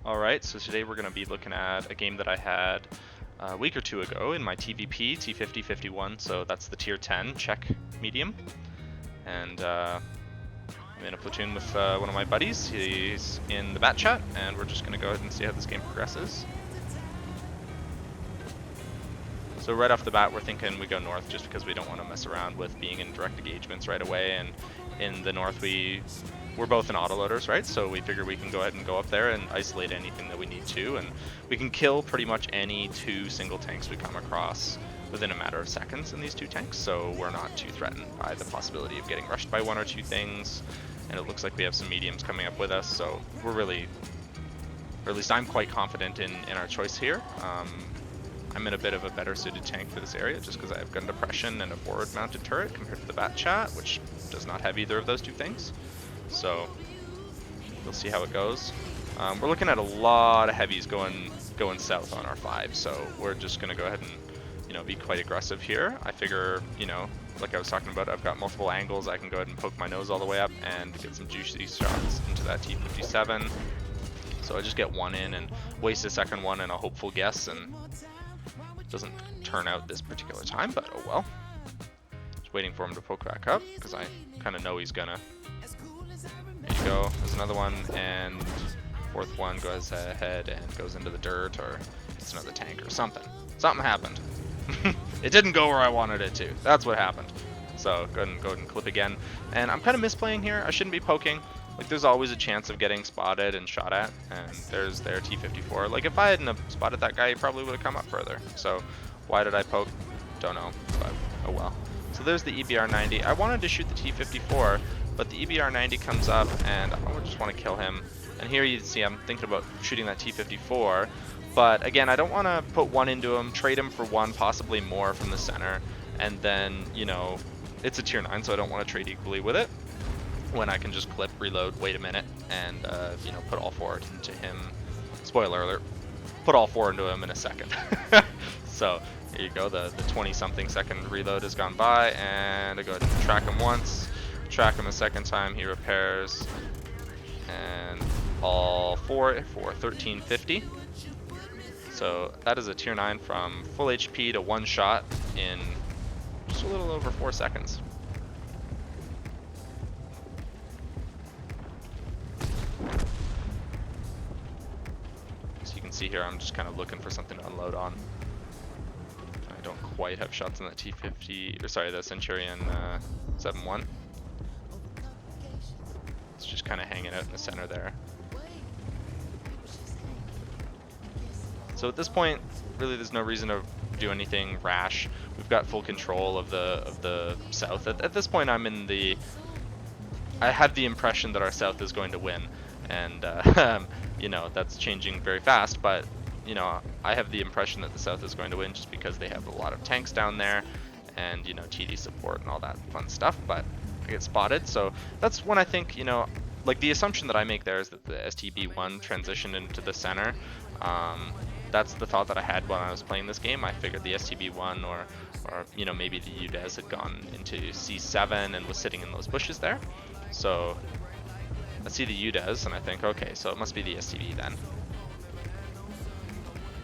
Alright, so today we're going to be looking at a game that I had a week or two ago in my TVP, T50-51, so that's the tier 10 Czech medium. And I'm in a platoon with one of my buddies. He's in the bat chat, and we're just going to go ahead and see how this game progresses. So right off the bat, we're thinking we go north just because we don't want to mess around with being in direct engagements right away. And in the north, we're both in autoloaders, right? So we figure we can go ahead and go up there and isolate anything that we need to, and we can kill pretty much any two single tanks we come across within a matter of seconds in these two tanks. So we're not too threatened by the possibility of getting rushed by one or two things. And it looks like we have some mediums coming up with us, so we're really, or at least I'm quite confident in our choice here. I'm in a bit of a better suited tank for this area just because I have gun depression and a forward mounted turret compared to the bat chat, which does not have either of those two things. So we'll see how it goes. We're looking at a lot of heavies going south on our 5, so we're just going to go ahead and be quite aggressive here. I figure, like I was talking about, I've got multiple angles. I can go ahead and poke my nose all the way up and get some juicy shots into that T57. So I just get one in and waste a second one and a hopeful guess, and doesn't turn out this particular time, but oh well. Just waiting for him to poke back up because I kind of know he's gonna. There you go. There's another one, and fourth one goes ahead and goes into the dirt, or it's another tank or something. Something happened. It didn't go where I wanted it to. That's what happened. So go ahead and clip again. And I'm kind of misplaying here. I shouldn't be poking. Like, there's always a chance of getting spotted and shot at, and there's their T54. Like, if I hadn't have spotted that guy, he probably would have come up further. So why did I poke? Don't know, but oh well. So there's the EBR-90. I wanted to shoot the T54, but the EBR-90 comes up, and I just want to kill him. And here you see I'm thinking about shooting that T54, but again, I don't want to put one into him, trade him for one, possibly more from the center, and then, it's a tier 9, so I don't want to trade equally with it, when I can just clip, reload, wait a minute, and put all four into him. Spoiler alert, put all four into him in a second. So here you go, the 20-something second reload has gone by, and I go ahead and track him once, track him a second time, he repairs, and all four for 1350. So that is a tier 9 from full HP to one shot in just a little over 4 seconds. See here, I'm just kind of looking for something to unload on. I don't quite have shots on the T50, or sorry, the Centurion 7-1. It's just kind of hanging out in the center there. So at this point, really, there's no reason to do anything rash. We've got full control of the south. At this point, I have the impression that our south is going to win, and that's changing very fast, but I have the impression that the south is going to win just because they have a lot of tanks down there and TD support and all that fun stuff, but I get spotted. So that's when I think, like, the assumption that I make there is that the STB1 transitioned into the center. That's the thought that I had when I was playing this game. I figured the STB1 or maybe the UDES had gone into C7 and was sitting in those bushes there. So I see the UDES and I think, okay, so it must be the STB then.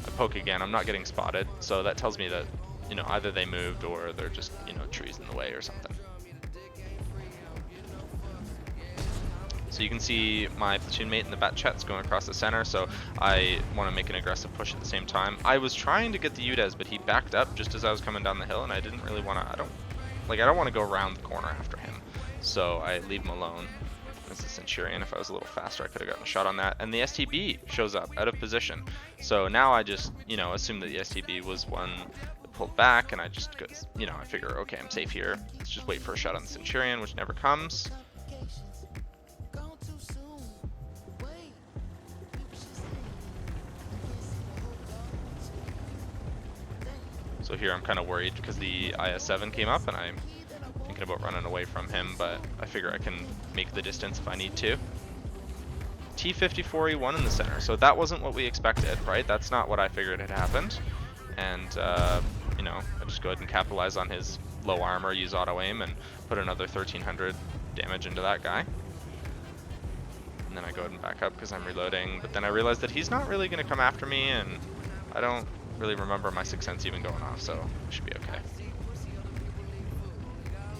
I poke again, I'm not getting spotted, so that tells me that, either they moved or they're just, trees in the way or something. So you can see my platoon mate in the bat chat's going across the center, so I want to make an aggressive push at the same time. I was trying to get the UDES, but he backed up just as I was coming down the hill, and I didn't really want to, I don't want to go around the corner after him. So I leave him alone. It's a Centurion. If I was a little faster, I could have gotten a shot on that. And the STB shows up out of position. So now I just, assume that the STB was one that pulled back, and I just, I figure, okay, I'm safe here. Let's just wait for a shot on the Centurion, which never comes. So here I'm kind of worried because the IS-7 came up, and I'm thinking about running away from him, but I figure I can make the distance if I need to. T54E1 in the center, so that wasn't what we expected, right? That's not what I figured had happened. And, I just go ahead and capitalize on his low armor, use auto aim, and put another 1300 damage into that guy. And then I go ahead and back up because I'm reloading, but then I realize that he's not really going to come after me, and I don't really remember my 6th sense even going off, so we should be okay.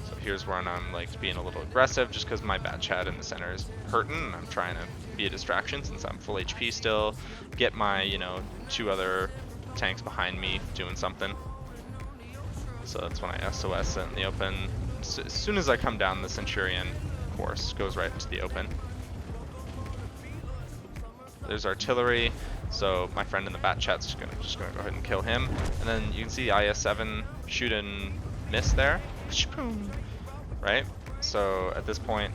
So here's when I'm like being a little aggressive just because my bat chat in the center is hurting, and I'm trying to be a distraction since I'm full HP still, get my, you know, 2 other tanks behind me doing something. So that's when I SOS in the open. So as soon as I come down, the Centurion, of course, goes right into the open. There's artillery, so my friend in the bat chat's just gonna go ahead and kill him. And then you can see IS-7 shoot and miss there, right? So at this point,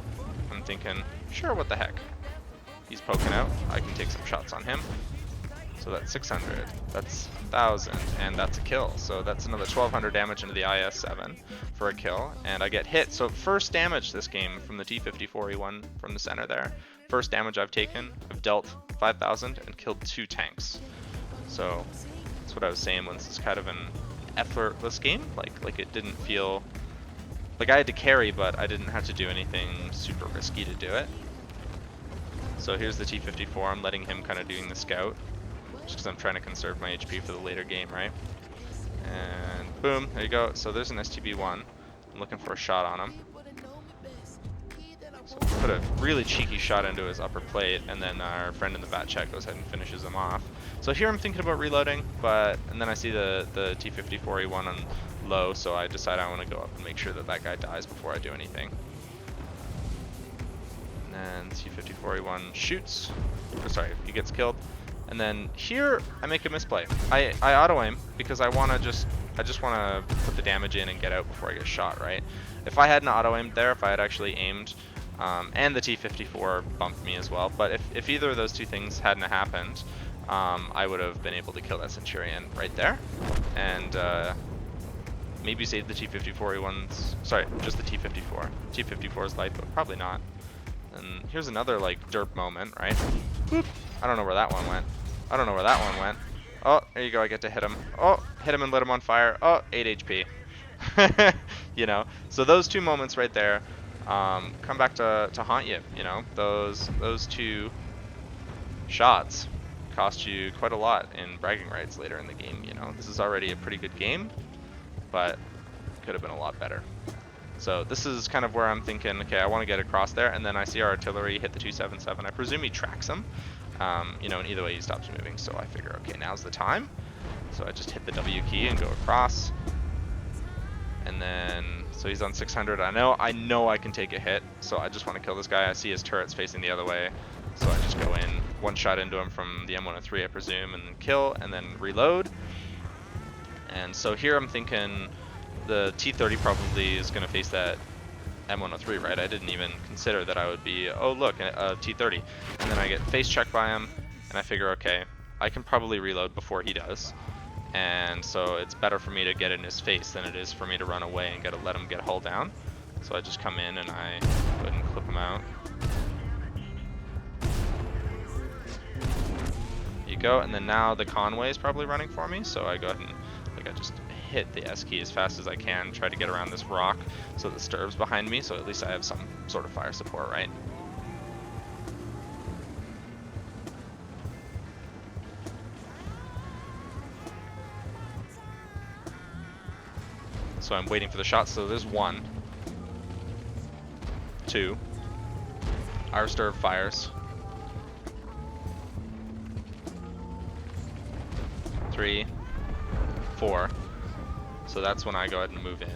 I'm thinking, sure, what the heck? He's poking out, I can take some shots on him. So that's 600, that's 1,000, and that's a kill. So that's another 1,200 damage into the IS-7 for a kill, and I get hit. So first damage this game from the T-54E1 from the center there. First damage I've taken, I've dealt 5,000 and killed 2 tanks. So that's what I was saying when this is kind of an effortless game. Like it didn't feel like I had to carry, but I didn't have to do anything super risky to do it. So here's the T-54. I'm letting him kind of doing the scout, just because I'm trying to conserve my HP for the later game, right? And boom, there you go. So there's an STB-1. I'm looking for a shot on him. So put a really cheeky shot into his upper plate, and then our friend in the bat chat goes ahead and finishes him off. So here I'm thinking about reloading, and then I see the T-54E1 on low, so I decide I want to go up and make sure that that guy dies before I do anything. And then T-54E1 shoots, or sorry, he gets killed. And then here I make a misplay. I auto aim because I just want to put the damage in and get out before I get shot, right? If I hadn't auto aimed there, if I had actually aimed, and the T-54 bumped me as well, but if either of those 2 things hadn't happened, I would have been able to kill that Centurion right there, and maybe save the T-54E1's, sorry, just the T-54. T-54's life, but probably not. And here's another like derp moment, right? Boop. I don't know where that one went. I don't know where that one went. Oh, there you go, I get to hit him. Oh, hit him and lit him on fire. Oh, 8 HP. You know, so those 2 moments right there come back to haunt you, you know. Those 2 shots cost you quite a lot in bragging rights later in the game, you know. This is already a pretty good game, but could have been a lot better. So this is kind of where I'm thinking, okay, I want to get across there, and then I see our artillery hit the 277. I presume he tracks him, you know, and either way he stops moving, so I figure, okay, now's the time. So I just hit the W key and go across, and then, so he's on 600. I know I can take a hit, so I just want to kill this guy. I see his turrets facing the other way, so I just go in, 1 shot into him from the M103, I presume, and then kill, and then reload. And so here I'm thinking, the T-30 probably is going to face that M103, right? I didn't even consider that I would be, oh look, a T-30. And then I get face checked by him, and I figure, okay, I can probably reload before he does. And so it's better for me to get in his face than it is for me to run away and let him get hull down. So I just come in and I go ahead and clip him out. There you go, and then now the Conway is probably running for me, so I go ahead and, like, I just hit the S key as fast as I can, try to get around this rock so the Sturb's behind me, so at least I have some sort of fire support, right? So I'm waiting for the shot, so there's 1, 2, our Sturb fires, 3, 4. So that's when I go ahead and move in.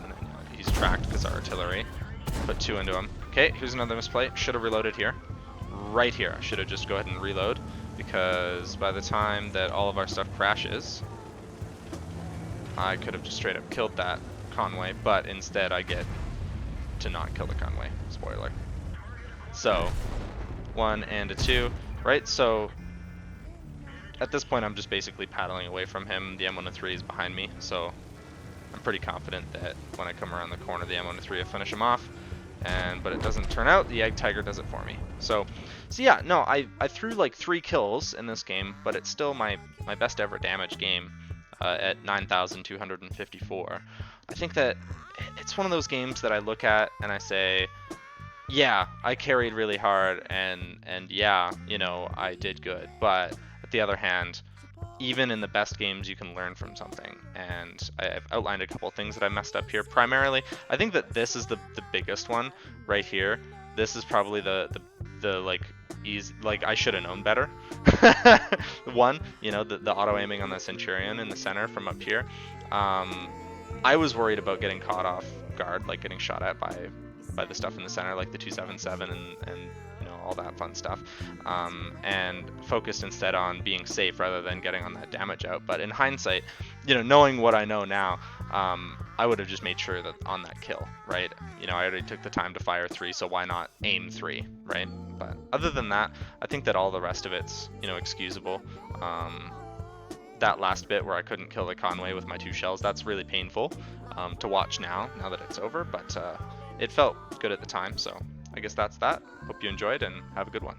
He's tracked because our artillery. Put 2 into him. Okay, here's another misplay. Should have reloaded here. Right here. I should have just go ahead and reload, because by the time that all of our stuff crashes, I could have just straight up killed that Conway, but instead I get to not kill the Conway. Spoiler. So 1 and a 2, right? So at this point I'm just basically paddling away from him. The M103 is behind me, so I'm pretty confident that when I come around the corner, the M103 will finish him off. But it doesn't turn out. The Egg Tiger does it for me. So yeah, no, I threw like 3 kills in this game, but it's still my best ever damage game at 9,254. I think that it's one of those games that I look at and I say, Yeah, I carried really hard, and yeah, I did good. But at the other hand, even in the best games, you can learn from something. And I've outlined a couple things that I messed up here. Primarily, I think that this is the biggest one right here. This is probably the like easy, like I should have known better. One, the auto aiming on the Centurion in the center from up here. Um, I was worried about getting caught off guard, like getting shot at by the stuff in the center, like the 277 and all that fun stuff, and focused instead on being safe rather than getting on that damage out. But in hindsight, knowing what I know now, I would have just made sure that on that kill, right? I already took the time to fire 3, so why not aim 3, right? But other than that, I think that all the rest of it's excusable. That last bit where I couldn't kill the Conway with my 2 shells, that's really painful to watch now that it's over, but it felt good at the time, so I guess that's that. Hope you enjoyed and have a good one.